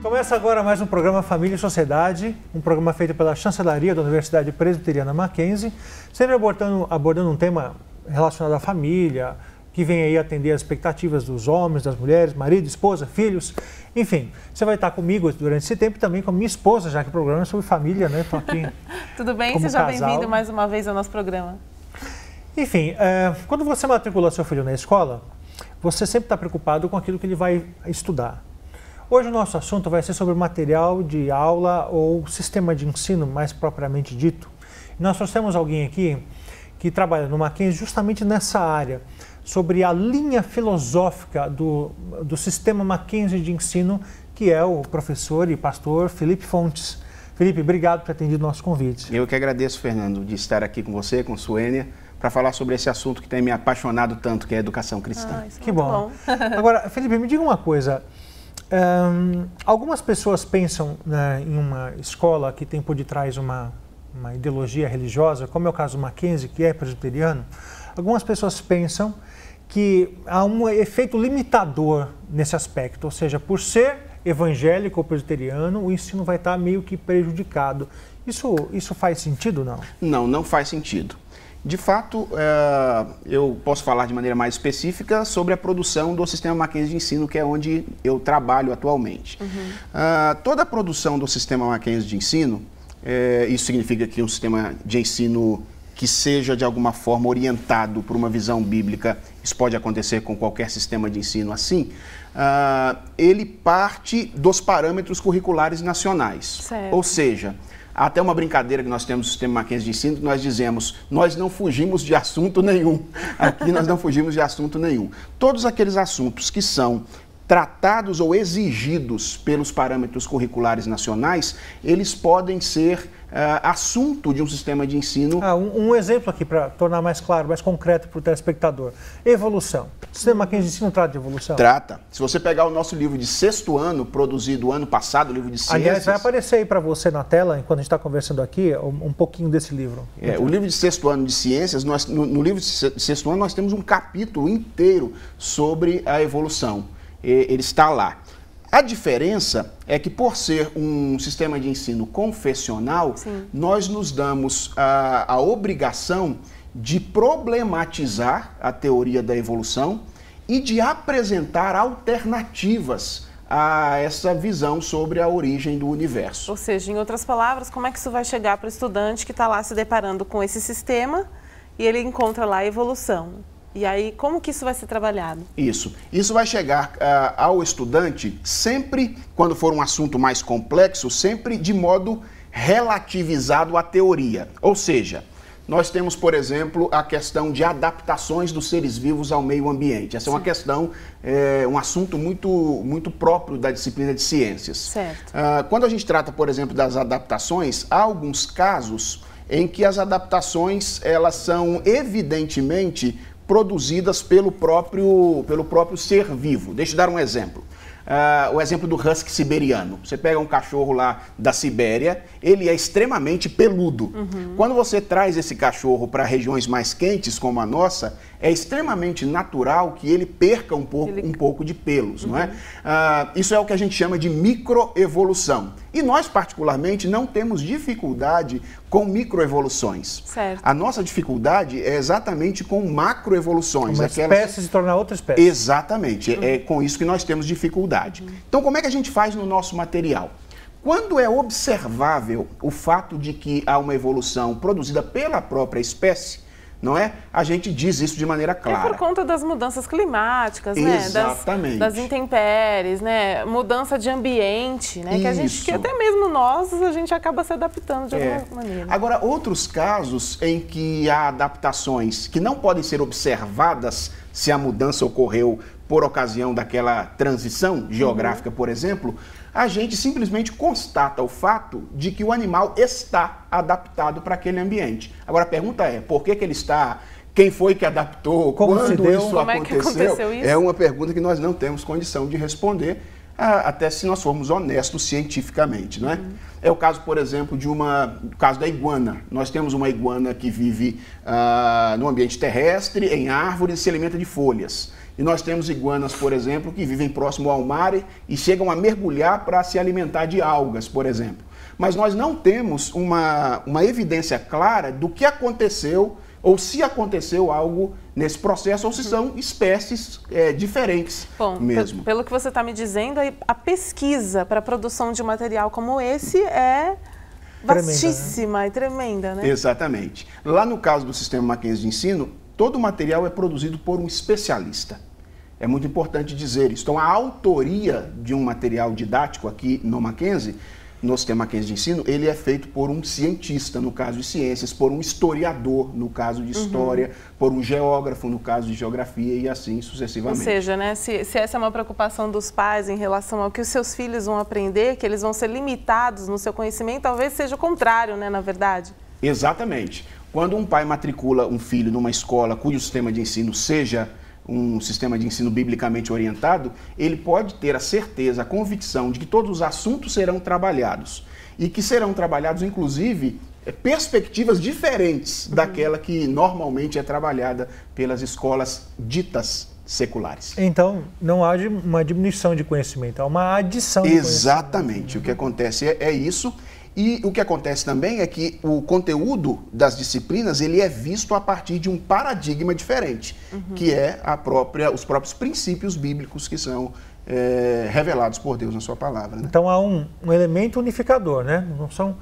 Começa agora mais um programa Família e Sociedade, um programa feito pela Chancelaria da Universidade Presbiteriana Mackenzie, sempre abordando um tema relacionado à família, que vem aí atender as expectativas dos homens, das mulheres, marido, esposa, filhos, enfim. Você vai estar comigo durante esse tempo e também com a minha esposa, já que o programa é sobre família, né? Estou aqui. Tudo bem? Seja bem-vindo mais uma vez ao nosso programa. Enfim, quando você matricula seu filho na escola, você sempre está preocupado com aquilo que ele vai estudar. Hoje o nosso assunto vai ser sobre material de aula ou sistema de ensino, mais propriamente dito. Nós trouxemos alguém aqui que trabalha no Mackenzie justamente nessa área, sobre a linha filosófica do sistema Mackenzie de ensino, que é o professor e pastor Felipe Fontes. Felipe, obrigado por ter atendido o nosso convite. Eu que agradeço, Fernando, de estar aqui com você, com Suênia, para falar sobre esse assunto que tem me apaixonado tanto, que é a educação cristã. Que bom. Agora, Felipe, me diga uma coisa. Algumas pessoas pensam, né, em uma escola que tem por detrás uma ideologia religiosa, como é o caso do Mackenzie, que é presbiteriano. Algumas pessoas pensam que há um efeito limitador nesse aspecto, ou seja, por ser evangélico ou presbiteriano, o ensino vai estar meio que prejudicado. Isso faz sentido, não? Não, não faz sentido. De fato, eu posso falar de maneira mais específica sobre a produção do sistema Mackenzie de ensino, que é onde eu trabalho atualmente. Toda a produção do sistema Mackenzie de ensino, isso significa que um sistema de ensino que seja de alguma forma orientado por uma visão bíblica, isso pode acontecer com qualquer sistema de ensino assim, ele parte dos parâmetros curriculares nacionais. Certo. Ou seja, até uma brincadeira que nós temos no sistema Mackenzie de ensino, nós dizemos, nós não fugimos de assunto nenhum. Aqui nós não fugimos de assunto nenhum. Todos aqueles assuntos que são tratados ou exigidos pelos parâmetros curriculares nacionais, eles podem ser assunto de um sistema de ensino. Um exemplo aqui para tornar mais claro, mais concreto para o telespectador. Evolução. O sistema Mackenzie de ensino trata de evolução? Trata. Se você pegar o nosso livro de 6º ano, produzido ano passado, o livro de ciências... Aliás, vai aparecer aí para você na tela, enquanto a gente está conversando aqui, um pouquinho desse livro. O livro de 6º ano de ciências, no livro de 6º ano nós temos um capítulo inteiro sobre a evolução. Ele está lá. A diferença é que, por ser um sistema de ensino confessional, Sim. nós nos damos a obrigação de problematizar a teoria da evolução e de apresentar alternativas a essa visão sobre a origem do universo. Ou seja, em outras palavras, como é que isso vai chegar para o estudante que está lá se deparando com esse sistema e ele encontra lá a evolução? E aí, como que isso vai ser trabalhado? Isso vai chegar ao estudante sempre, quando for um assunto mais complexo, sempre de modo relativizado à teoria. Ou seja, nós temos, por exemplo, a questão de adaptações dos seres vivos ao meio ambiente. Essa é uma questão, um assunto muito próprio da disciplina de ciências. Certo. Quando a gente trata, por exemplo, das adaptações, há alguns casos em que as adaptações elas são evidentemente produzidas pelo próprio ser vivo. Deixa eu dar um exemplo. O exemplo do husky siberiano. Você pega um cachorro lá da Sibéria, ele é extremamente peludo. Quando você traz esse cachorro para regiões mais quentes, como a nossa, é extremamente natural que ele perca um pouco de pelos, não é? Isso é o que a gente chama de microevolução. E nós, particularmente, não temos dificuldade com microevoluções. Certo. A nossa dificuldade é exatamente com macroevoluções. Uma espécie se tornar outra espécie. Exatamente. É com isso que nós temos dificuldade. Então, como é que a gente faz no nosso material? Quando é observável o fato de que há uma evolução produzida pela própria espécie, não é? A gente diz isso de maneira clara. É por conta das mudanças climáticas, Exatamente. né? Das intempéries, né? Mudança de ambiente, né? Que até mesmo nós, a gente acaba se adaptando de alguma maneira. Agora, outros casos em que há adaptações que não podem ser observadas se a mudança ocorreu por ocasião daquela transição geográfica, por exemplo, a gente simplesmente constata o fato de que o animal está adaptado para aquele ambiente. Agora a pergunta é, por que ele está? Quem foi que adaptou? Como quando se deu? isso Como é que aconteceu isso? É uma pergunta que nós não temos condição de responder, até se nós formos honestos cientificamente, não é? É o caso, por exemplo, o caso da iguana. Nós temos uma iguana que vive no ambiente terrestre, em árvores, e se alimenta de folhas. E nós temos iguanas, por exemplo, que vivem próximo ao mar e chegam a mergulhar para se alimentar de algas, por exemplo. Mas nós não temos uma evidência clara do que aconteceu, ou se aconteceu algo nesse processo, ou se são espécies diferentes. Bom, mesmo. Pelo que você está me dizendo, a pesquisa para a produção de um material como esse é vastíssima e tremenda, né? Exatamente. Lá no caso do Sistema Mackenzie de Ensino, todo o material é produzido por um especialista. É muito importante dizer isso. Então, a autoria de um material didático aqui no Mackenzie, no Sistema Mackenzie de Ensino, ele é feito por um cientista, no caso de ciências, por um historiador, no caso de história, por um geógrafo, no caso de geografia, e assim sucessivamente. Ou seja, né, se essa é uma preocupação dos pais em relação ao que os seus filhos vão aprender, que eles vão ser limitados no seu conhecimento, talvez seja o contrário, né, na verdade? Exatamente. Quando um pai matricula um filho numa escola cujo sistema de ensino seja um sistema de ensino biblicamente orientado, ele pode ter a certeza, a convicção de que todos os assuntos serão trabalhados e que serão trabalhados, inclusive, perspectivas diferentes daquela que normalmente é trabalhada pelas escolas ditas seculares. Então, não há uma diminuição de conhecimento, há uma adição de conhecimento. Exatamente. O que acontece é isso. E o que acontece também é que o conteúdo das disciplinas ele é visto a partir de um paradigma diferente, que é os próprios princípios bíblicos que são revelados por Deus na sua palavra. Né? Então há um elemento unificador, né? Não são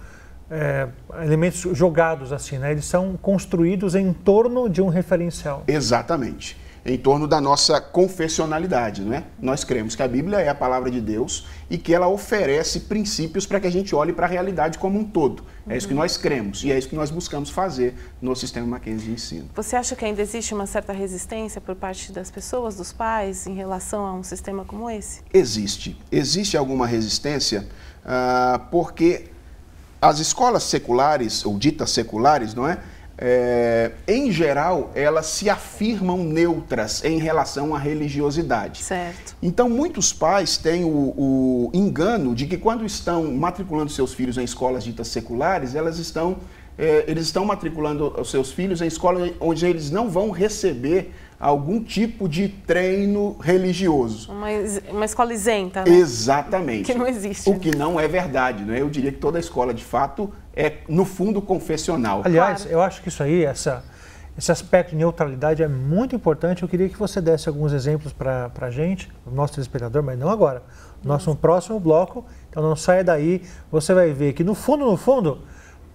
elementos jogados assim, né? Eles são construídos em torno de um referencial. Exatamente. Em torno da nossa confessionalidade, não é? Nós cremos que a Bíblia é a palavra de Deus e que ela oferece princípios para que a gente olhe para a realidade como um todo. É isso que nós cremos e é isso que nós buscamos fazer no Sistema Mackenzie de Ensino. Você acha que ainda existe uma certa resistência por parte das pessoas, dos pais, em relação a um sistema como esse? Existe. Existe alguma resistência porque as escolas seculares, ou ditas seculares, não é? Em geral, elas se afirmam neutras em relação à religiosidade. Certo. Então, muitos pais têm o engano de que quando estão matriculando seus filhos em escolas ditas seculares, eles estão matriculando os seus filhos em escolas onde eles não vão receber algum tipo de treino religioso. Uma escola isenta, né? Exatamente. Que não existe. O que não é verdade, né? Eu diria que toda escola, de fato, é, no fundo, confessional. Aliás, Claro. eu acho que isso aí, esse aspecto de neutralidade é muito importante. Eu queria que você desse alguns exemplos para a gente, o nosso telespectador, mas não agora. No próximo bloco, então não saia daí, você vai ver que no fundo,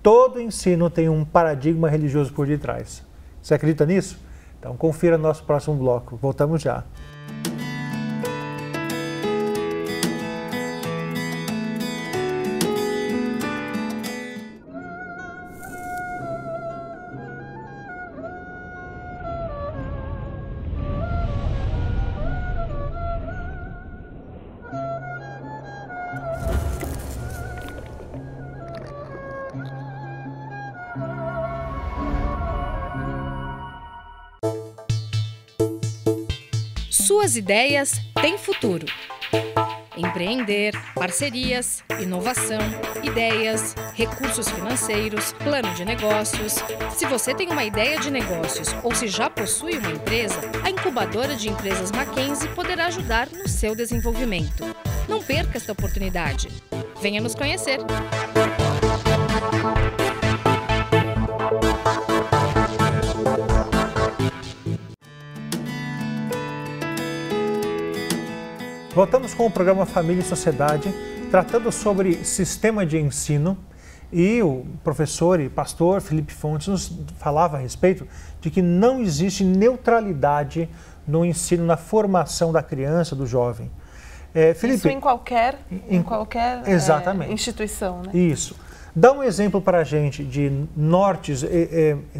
todo ensino tem um paradigma religioso por detrás. Você acredita nisso? Então confira nosso próximo bloco. Voltamos já. Suas ideias têm futuro. Empreender, parcerias, inovação, ideias, recursos financeiros, plano de negócios. Se você tem uma ideia de negócios ou se já possui uma empresa, a incubadora de empresas Mackenzie poderá ajudar no seu desenvolvimento. Não perca esta oportunidade. Venha nos conhecer. Voltamos com o programa Família e Sociedade, tratando sobre sistema de ensino, e o professor e pastor Felipe Fontes nos falava a respeito de que não existe neutralidade no ensino, na formação da criança, do jovem. Felipe, isso em qualquer exatamente. Instituição, né? Isso. Dá um exemplo para a gente de nortes,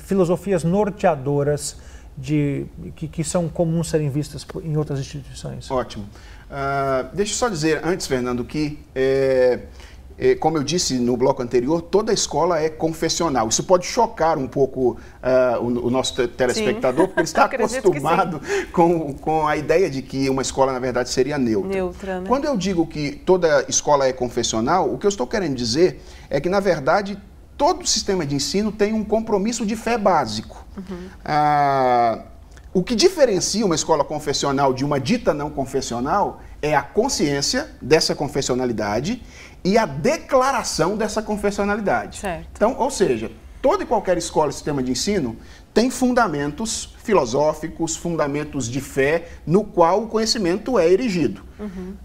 filosofias norteadoras que são comuns serem vistas em outras instituições. Ótimo. Deixa eu só dizer antes, Fernando, que como eu disse no bloco anterior, toda escola é confessional. Isso pode chocar um pouco o nosso telespectador, porque ele está acostumado com a ideia de que uma escola, na verdade, seria neutra. Neutra, né? Quando eu digo que toda escola é confessional, o que eu estou querendo dizer é que, na verdade, todo sistema de ensino tem um compromisso de fé básico. O que diferencia uma escola confessional de uma dita não confessional é a consciência dessa confessionalidade e a declaração dessa confessionalidade. Certo. Então, ou seja, toda e qualquer escola e sistema de ensino tem fundamentos filosóficos, fundamentos de fé, no qual o conhecimento é erigido.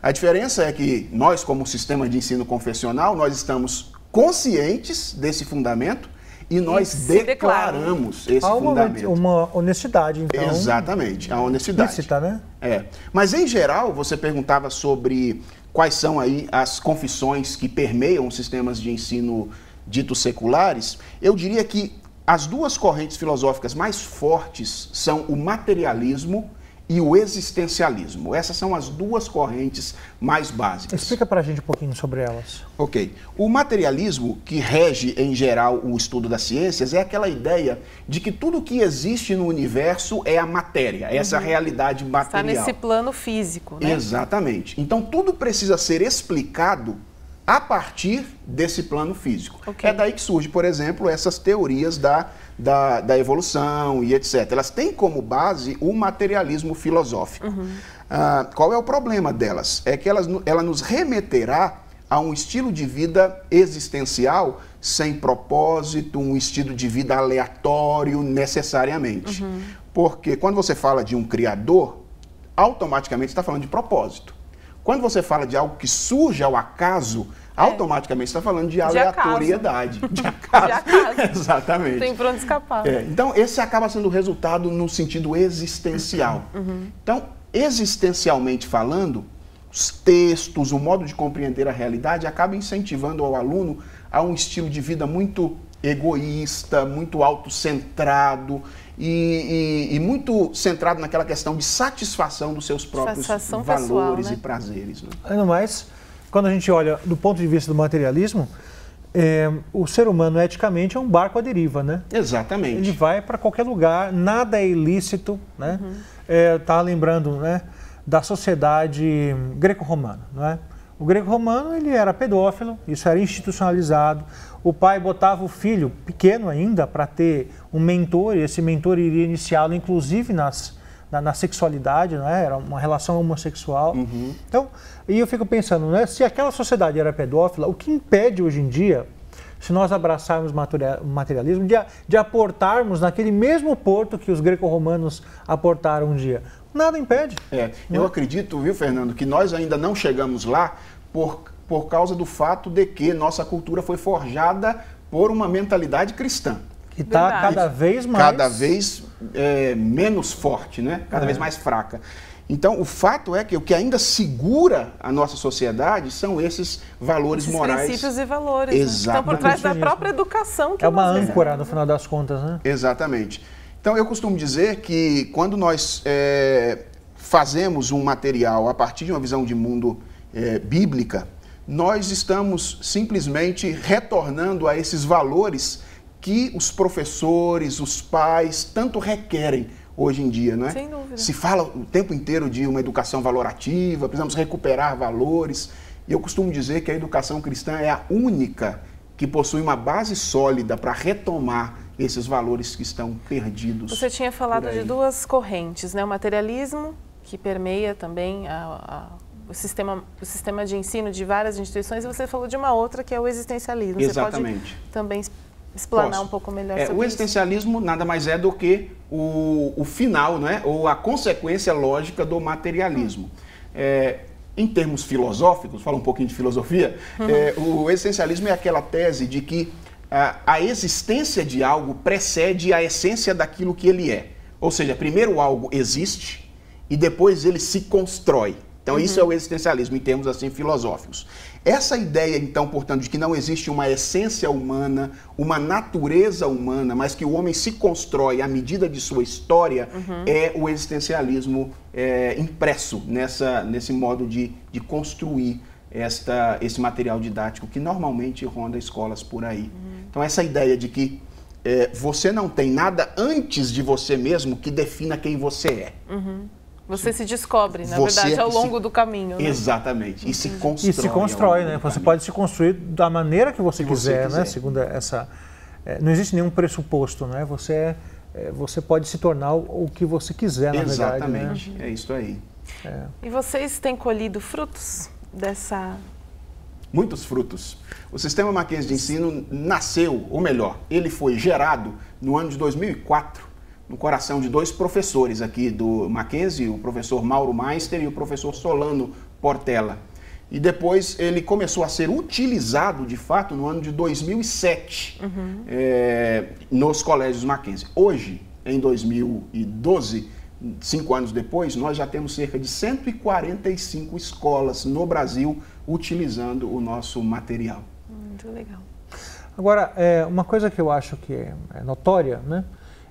A diferença é que nós, como sistema de ensino confessional, nós estamos conscientes desse fundamento e nós declaramos esse fundamento. Uma honestidade, então. Exatamente, a honestidade. Explícita, né? Mas, em geral, você perguntava sobre quais são aí as confissões que permeiam os sistemas de ensino ditos seculares. Eu diria que as duas correntes filosóficas mais fortes são o materialismo e o existencialismo. Essas são as duas correntes mais básicas. Explica pra gente um pouquinho sobre elas. Ok. O materialismo, que rege em geral o estudo das ciências, é aquela ideia de que tudo que existe no universo é a matéria, essa realidade material. Está nesse plano físico, né? Exatamente. Então tudo precisa ser explicado a partir desse plano físico. Okay. É daí que surge, por exemplo, essas teorias da evolução e etc. Elas têm como base o materialismo filosófico. Qual é o problema delas? É que ela nos remeterá a um estilo de vida existencial sem propósito, um estilo de vida aleatório necessariamente. Porque quando você fala de um criador, automaticamente você está falando de propósito. Quando você fala de algo que surge ao acaso, automaticamente está falando de aleatoriedade. De acaso. De acaso. Exatamente. Tem pra onde escapar. Então, esse acaba sendo o resultado no sentido existencial. Então, existencialmente falando, os textos, o modo de compreender a realidade acaba incentivando ao aluno a um estilo de vida muito egoísta, muito autocentrado e muito centrado naquela questão de satisfação dos seus próprios valores pessoal, né? E prazeres. Né? Ainda mais, quando a gente olha do ponto de vista do materialismo, o ser humano eticamente é um barco à deriva, né? Exatamente. Ele vai para qualquer lugar, nada é ilícito, né? Estava lembrando, né, da sociedade greco-romana, não é? O greco-romano, ele era pedófilo, isso era institucionalizado. O pai botava o filho, pequeno ainda, para ter um mentor, e esse mentor iria iniciá-lo, inclusive, na sexualidade, não é? Era uma relação homossexual. Então, e eu fico pensando, né, se aquela sociedade era pedófila, o que impede hoje em dia, se nós abraçarmos o materialismo, de aportarmos naquele mesmo porto que os greco-romanos aportaram um dia? Nada impede. Eu acredito, viu, Fernando, que nós ainda não chegamos lá por causa do fato de que nossa cultura foi forjada por uma mentalidade cristã. Que está cada vez mais... Cada vez menos forte, né? Cada vez mais fraca. Então, o fato é que o que ainda segura a nossa sociedade são esses valores morais. Princípios e valores. Exato. Né? Estão por trás da própria educação. Que é uma âncora, no final das contas, né? Exatamente. Então, eu costumo dizer que quando nós fazemos um material a partir de uma visão de mundo bíblica, nós estamos simplesmente retornando a esses valores que os professores, os pais, tanto requerem hoje em dia, não é? Sem dúvida. Se fala o tempo inteiro de uma educação valorativa, precisamos recuperar valores. E eu costumo dizer que a educação cristã é a única que possui uma base sólida para retomar esses valores que estão perdidos. Você tinha falado de duas correntes, né? O materialismo, que permeia também o sistema de ensino de várias instituições, e você falou de uma outra, que é o existencialismo. Exatamente. Você pode também explanar um pouco melhor sobre isso? O existencialismo nada mais é do que o final, né? Ou a consequência lógica do materialismo. Em termos filosóficos, fala um pouquinho de filosofia, o existencialismo é aquela tese de que a existência de algo precede a essência daquilo que ele é. Ou seja, primeiro algo existe e depois ele se constrói. Então isso é o existencialismo em termos assim filosóficos. Essa ideia então, portanto, de que não existe uma essência humana, uma natureza humana, mas que o homem se constrói à medida de sua história, é o existencialismo impresso nesse modo de construir esse material didático que normalmente ronda escolas por aí. Então, essa ideia de que você não tem nada antes de você mesmo que defina quem você é. Você se descobre, na verdade, ao longo do caminho. Né? Exatamente. E se constrói. E se constrói, né? Você pode se construir da maneira que você quiser, né? Segundo essa... não existe nenhum pressuposto, né? Você pode se tornar o que você quiser, na verdade. Exatamente. Né? É isso aí. E vocês têm colhido frutos dessa... Muitos frutos. O Sistema Mackenzie de Ensino nasceu, ou melhor, ele foi gerado no ano de 2004, no coração de dois professores aqui do Mackenzie, o professor Mauro Meister e o professor Solano Portela. E depois ele começou a ser utilizado, de fato, no ano de 2007, nos colégios Mackenzie. Hoje, em 2012, 5 anos depois, nós já temos cerca de 145 escolas no Brasil utilizando o nosso material. Muito legal. Agora, uma coisa que eu acho que é notória, né,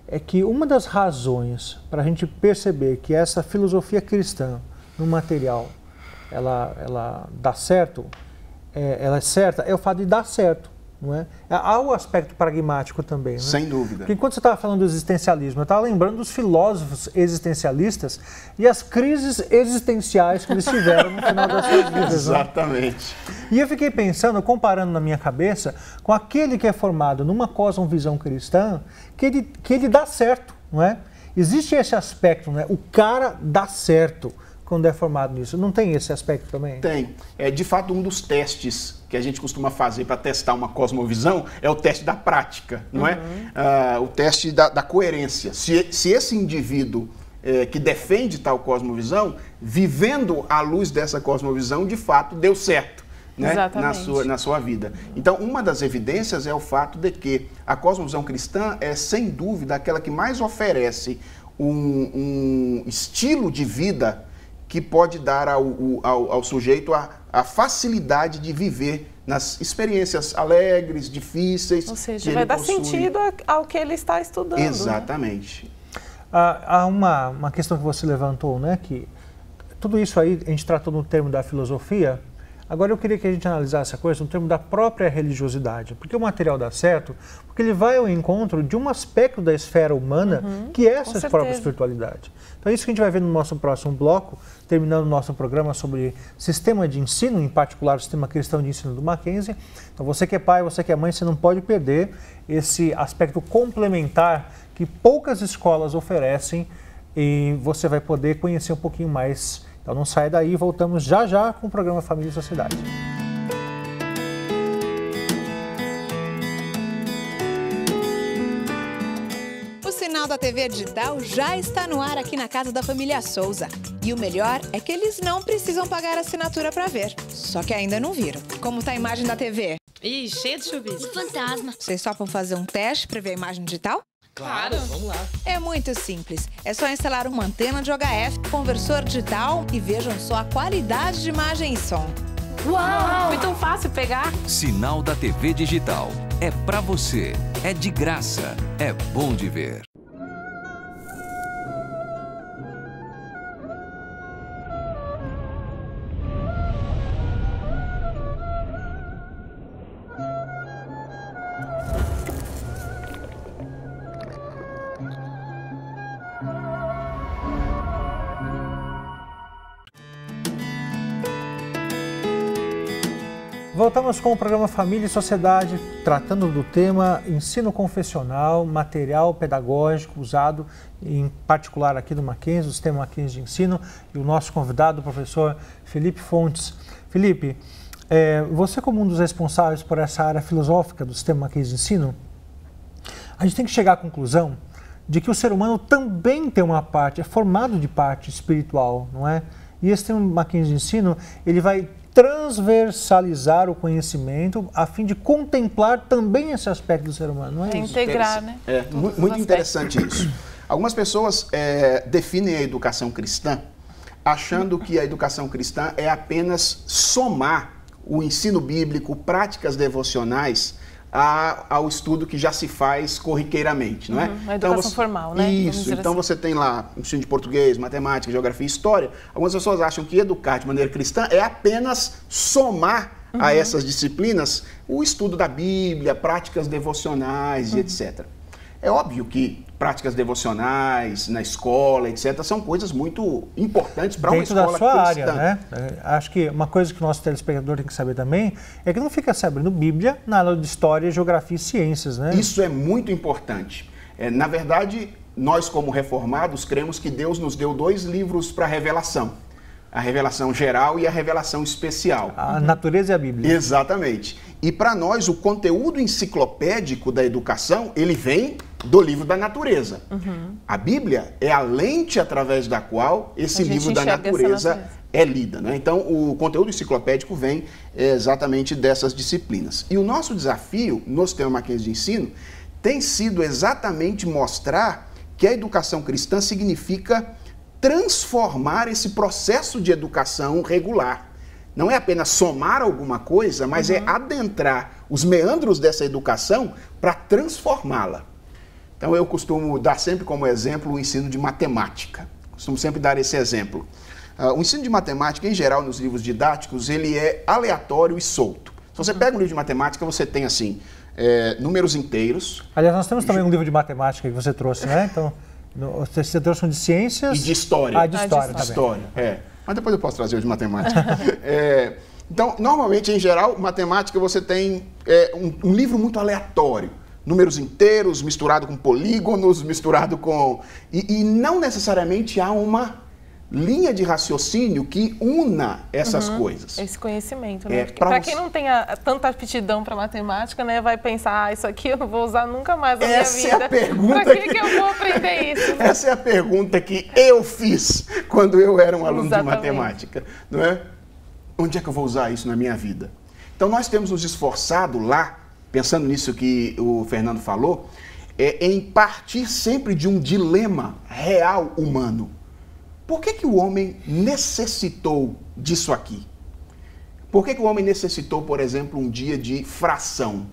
é que uma das razões para a gente perceber que essa filosofia cristã no material, ela dá certo, ela é certa, é o fato de dar certo. Não é? Há o aspecto pragmático também. Né? Sem dúvida. Porque enquanto você estava falando do existencialismo, eu estava lembrando dos filósofos existencialistas e as crises existenciais que eles tiveram no final das suas vidas. Exatamente. Né? E eu fiquei pensando, comparando na minha cabeça, com aquele que é formado numa cosmovisão cristã, que ele dá certo, não é? Existe esse aspecto, né? O cara dá certo quando é formado nisso. Não tem esse aspecto também? Tem. De fato, um dos testes que a gente costuma fazer para testar uma cosmovisão é o teste da prática, não é? O teste da coerência. Se esse indivíduo que defende tal cosmovisão, vivendo à luz dessa cosmovisão, de fato deu certo, né? na sua vida. Então, uma das evidências é o fato de que a cosmovisão cristã é, sem dúvida, aquela que mais oferece um estilo de vida que pode dar ao sujeito a facilidade de viver nas experiências alegres, difíceis. Ou seja, vai dar sentido ao que ele está estudando. Exatamente. Né? Há uma questão que você levantou, né? Que tudo isso aí a gente tratou no termo da filosofia. Agora eu queria que a gente analisasse a coisa no termo da própria religiosidade. Porque o material dá certo, porque ele vai ao encontro de um aspecto da esfera humana que é essa própria espiritualidade. Então é isso que a gente vai ver no nosso próximo bloco, terminando o nosso programa sobre sistema de ensino, em particular o sistema cristão de ensino do Mackenzie. Então você que é pai, você que é mãe, você não pode perder esse aspecto complementar que poucas escolas oferecem e você vai poder conhecer um pouquinho mais. Então não saia daí, voltamos já já com o programa Família e Sociedade. O Sinal da TV Digital já está no ar aqui na casa da família Souza. E o melhor é que eles não precisam pagar assinatura para ver. Só que ainda não viram. Como tá a imagem da TV? Ih, cheia de chuvisco. De fantasma. Vocês topam fazer um teste para ver a imagem digital? Claro, vamos lá. É muito simples. É só instalar uma antena de HF, conversor digital e vejam só a qualidade de imagem e som. Uau! Foi tão fácil pegar. Sinal da TV Digital. É pra você. É de graça. É bom de ver. Voltamos com o programa Família e Sociedade, tratando do tema ensino confessional, material pedagógico usado, em particular aqui do Mackenzie, do sistema Mackenzie de ensino, e o nosso convidado, o professor Felipe Fontes. Felipe, você como um dos responsáveis por essa área filosófica do sistema Mackenzie de ensino, a gente tem que chegar à conclusão de que o ser humano também tem uma parte, é formado de parte espiritual, não é? E esse sistema Mackenzie de ensino, ele vai transversalizar o conhecimento a fim de contemplar também esse aspecto do ser humano, não é isso? Integrar, né? Muito interessante isso. Algumas pessoas definem a educação cristã achando que a educação cristã é apenas somar o ensino bíblico, práticas devocionais, ao estudo que já se faz corriqueiramente, não é? A educação formal, né? Isso, então você tem lá ensino de português, matemática, geografia e história. Algumas pessoas acham que educar de maneira cristã é apenas somar a essas disciplinas o estudo da Bíblia, práticas devocionais e etc. É óbvio que práticas devocionais na escola, etc., são coisas muito importantes para uma escola cristã. Dentro da sua área, né? Acho que uma coisa que o nosso telespectador tem que saber também é que não fica se abrindo Bíblia na aula de História, Geografia e Ciências, né? Isso é muito importante. Na verdade, nós como reformados cremos que Deus nos deu 2 livros para revelação. A revelação geral e a revelação especial. A natureza e a Bíblia. Exatamente. E para nós, o conteúdo enciclopédico da educação, ele vem do livro da natureza. A Bíblia é a lente através da qual esse livro da natureza é lida, né? Então, o conteúdo enciclopédico vem exatamente dessas disciplinas. E o nosso desafio no Sistema Mackenzie de Ensino tem sido exatamente mostrar que a educação cristã significa transformar esse processo de educação regular. Não é apenas somar alguma coisa, mas é adentrar os meandros dessa educação para transformá-la. Então eu costumo dar sempre como exemplo o ensino de matemática. Costumo sempre dar esse exemplo. O ensino de matemática, em geral, nos livros didáticos, ele é aleatório e solto. Se você pega um livro de matemática, você tem assim, números inteiros. Aliás, nós temos também um livro de matemática que você trouxe, né? Então, você trouxe um de ciências... E de história. Ah, de história também. História, Mas depois eu posso trazer o de matemática. Então, normalmente, em geral, matemática você tem um livro muito aleatório. Números inteiros, misturado com polígonos, misturado com... E não necessariamente há uma linha de raciocínio que una essas coisas. Esse conhecimento, né? Para quem não tem tanta aptidão para matemática, né, vai pensar, isso aqui eu não vou usar nunca mais na minha vida. Essa é a pergunta. Para que eu vou aprender isso? Essa é a pergunta que eu fiz quando eu era um aluno de matemática, não é? Onde é que eu vou usar isso na minha vida? Então nós temos nos esforçado lá, pensando nisso que o Fernando falou, em partir sempre de um dilema real humano. Por que o homem necessitou disso aqui? Por que o homem necessitou, por exemplo, um dia de fração?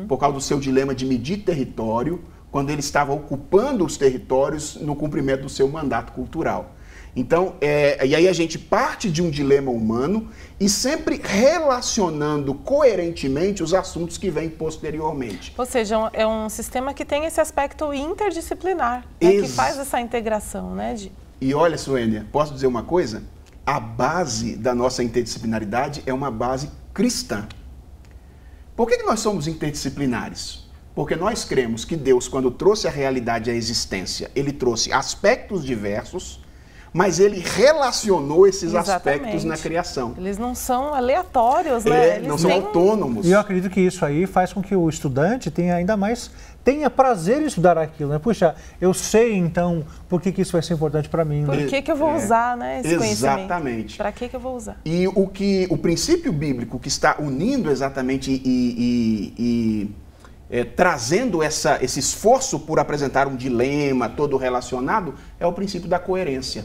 Por causa do seu dilema de medir território, quando ele estava ocupando os territórios no cumprimento do seu mandato cultural. Então, e aí a gente parte de um dilema humano e sempre relacionando coerentemente os assuntos que vêm posteriormente. Ou seja, é um sistema que tem esse aspecto interdisciplinar, né, que faz essa integração, né, E olha, Suênia, posso dizer uma coisa? A base da nossa interdisciplinaridade é uma base cristã. Por que nós somos interdisciplinares? Porque nós cremos que Deus, quando trouxe a realidade à existência, ele trouxe aspectos diversos, mas ele relacionou esses aspectos na criação. Eles não são aleatórios, né? Eles não são autônomos. E eu acredito que isso aí faz com que o estudante tenha prazer em estudar aquilo, né? Puxa, eu sei então por que isso vai ser importante para mim. Por que eu vou usar, né, esse conhecimento? Exatamente. Para que eu vou usar? E o princípio bíblico que está unindo exatamente trazendo esse esforço por apresentar um dilema todo relacionado é o princípio da coerência.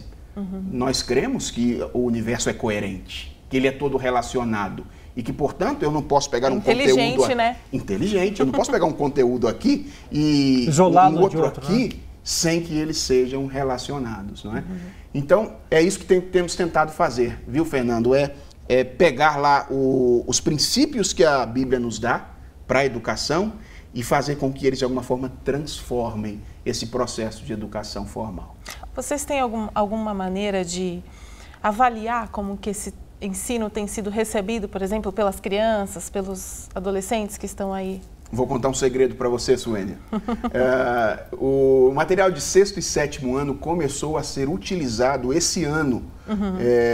Nós cremos que o universo é coerente, que ele é todo relacionado. E que, portanto, eu não posso pegar um conteúdo... Né? Inteligente, eu não posso pegar um conteúdo aqui e isolado um outro aqui, né? Sem que eles sejam relacionados, não é? Então, é isso que temos tentado fazer, viu, Fernando? É pegar lá os princípios que a Bíblia nos dá para a educação e fazer com que eles, de alguma forma, transformem esse processo de educação formal. Vocês têm alguma maneira de avaliar como que esse ensino tem sido recebido, por exemplo, pelas crianças, pelos adolescentes que estão aí? Vou contar um segredo para você, Suênia. O material de 6º e 7º ano começou a ser utilizado esse ano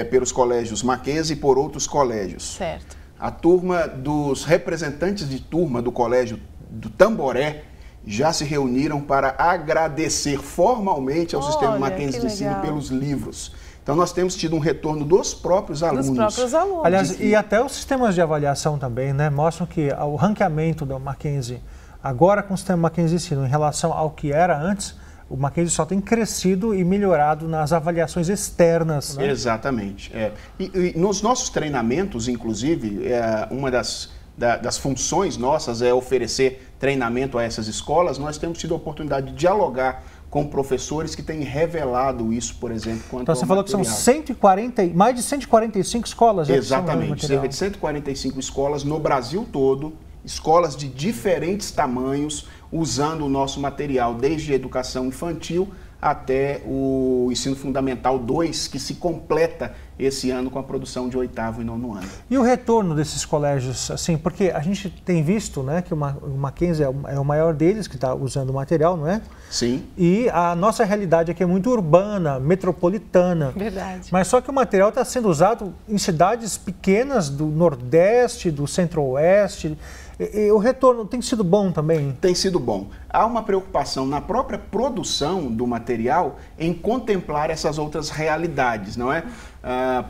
pelos colégios Mackenzie e por outros colégios. Certo. A turma dos representantes de turma do colégio do Tamboré já se reuniram para agradecer formalmente ao Sistema Mackenzie de Ensino pelos livros. Então, nós temos tido um retorno dos próprios alunos. Dos próprios alunos. Aliás, e até os sistemas de avaliação também, né, mostram que o ranqueamento do Mackenzie, agora com o Sistema Mackenzie de Ensino, em relação ao que era antes, o Mackenzie só tem crescido e melhorado nas avaliações externas. Né? Exatamente. E nos nossos treinamentos, inclusive, uma das das funções nossas é oferecer treinamento a essas escolas, nós temos tido a oportunidade de dialogar com professores que têm revelado isso, por exemplo, quanto Então você falou material. que são mais de 145 escolas. Exatamente, cerca de 145 escolas no Brasil todo, escolas de diferentes tamanhos, usando o nosso material, desde a educação infantil até o ensino fundamental 2, que se completa esse ano com a produção de 8º e 9º ano. E o retorno desses colégios, assim, porque a gente tem visto, né, que o Mackenzie é o maior deles que está usando o material, não é? Sim. E a nossa realidade aqui é muito urbana, metropolitana. Verdade. Mas só que o material está sendo usado em cidades pequenas do Nordeste, do Centro-Oeste. E o retorno tem sido bom também? Tem sido bom. Há uma preocupação na própria produção do material em contemplar essas outras realidades, não é?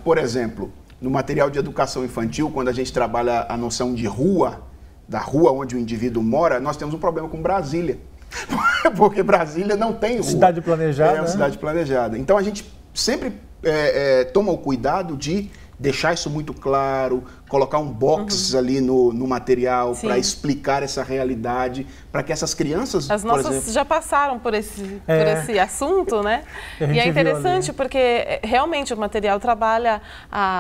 Por exemplo, no material de educação infantil, quando a gente trabalha a noção de rua, da rua onde o indivíduo mora, nós temos um problema com Brasília. Porque Brasília não tem rua. Cidade planejada. É uma cidade planejada. Então a gente sempre toma o cuidado de deixar isso muito claro, colocar um box ali no material para explicar essa realidade, para que essas crianças, as nossas por exemplo, já passaram por esse assunto, né? E é interessante porque realmente o material trabalha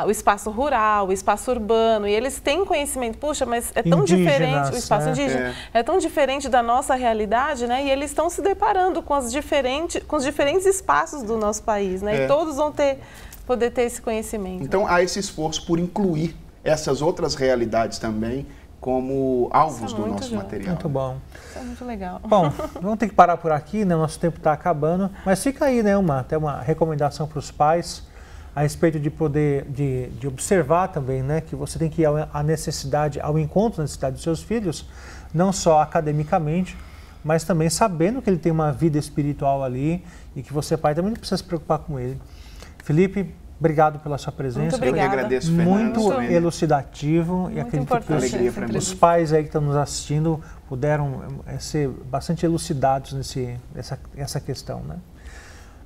o espaço rural, o espaço urbano, e eles têm conhecimento, puxa, mas é tão diferente, o espaço indígena é tão diferente da nossa realidade, né? E eles estão se deparando com os diferentes espaços do nosso país, né? E todos vão poder ter esse conhecimento. Então há esse esforço por incluir essas outras realidades também como alvos do nosso material. Muito bom. Isso é muito legal. Bom, vamos ter que parar por aqui, né? Nosso tempo está acabando, mas fica aí, né, até uma recomendação para os pais a respeito de poder, de observar também, né, que você tem que ir ao encontro da necessidade dos seus filhos, não só academicamente, mas também sabendo que ele tem uma vida espiritual ali e que você, pai, também não precisa se preocupar com ele. Felipe, obrigado pela sua presença. Muito obrigada. Eu que agradeço, Fernando. Muito elucidativo. Muito e acredito que os pais aí que estão nos assistindo puderam ser bastante elucidados nessa questão, né?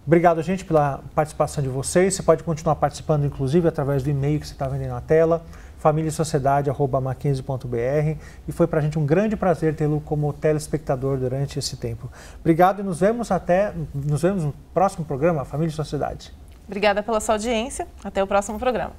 Obrigado, gente, pela participação de vocês. Você pode continuar participando, inclusive, através do e-mail que você está vendo aí na tela, famíliasociedade@mackenzie.br, e foi para a gente um grande prazer tê-lo como telespectador durante esse tempo. Obrigado e nos vemos no próximo programa, Família e Sociedade. Obrigada pela sua audiência. Até o próximo programa.